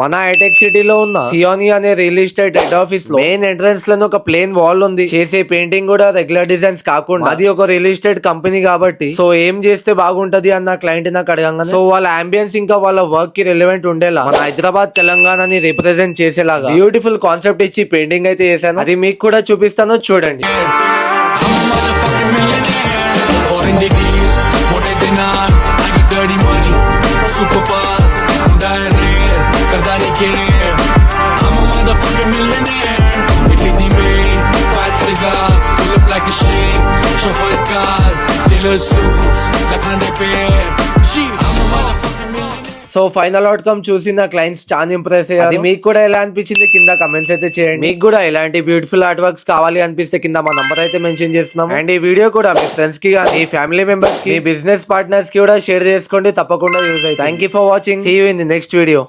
మన హైటెక్ సిటీలో ఉన్న సియోని అనే రియల్ ఎస్టేట్ హెడ్ ఆఫీస్ లో మెయిన్ ఎంట్రన్స్ లో ఒక ప్లేన్ వాల్ ఉంది. చేసే పెయింటింగ్ కూడా రెగ్యులర్ డిజైన్స్ కాకుండా అది ఒక రియల్ ఎస్టేట్ కంపెనీ కాబట్టి సో ఏం చేస్తే బాగుంటది అన్న క్లయింట్ నాకు అడగంగానే సో వాళ్ళ అంబియన్స్ ఇంకా వాళ్ళ వర్క్ కి రెలవెంట్ ఉండేలా మన హైదరాబాద్ తెలంగాణని రిప్రజెంట్ చేసేలాగా బ్యూటిఫుల్ కాన్సెప్ట్ ఇచ్చి పెయింటింగ్ అయితే చేశాను. అది మీకు కూడా చూపిస్తాను చూడండి. I'm a motherfucking millionaire. It hit me way, 5 cigars, pull up like a shake, chauffeur cars, dealer suits, like 100 pair. I'm a motherfucking millionaire. So final outcome చూసి నా క్లయింట్స్ చాలా ఇంప్రెస్ అయ్యారు. అది మీకు కూడా ఎలా అనిపించింది కింద కమెంట్స్ అయితే చేయండి. మీకు కూడా ఇలాంటి బ్యూటిఫుల్ ఆర్ట్ వర్క్స్ కావాలి అనిపిస్తే కింద మా నంబర్ అయితే మెన్షన్ చేస్తున్నాం. అండ్ ఈ వీడియో కూడా మీ ఫ్రెండ్స్ కి కానీ ఫ్యామిలీ మెంబర్స్ కి బిజినెస్ పార్ట్నర్స్ కి కూడా షేర్ చేసుకోండి. తప్పకుండా యూజ్ అవుతుంది. Thank you for watching. See you in the next video.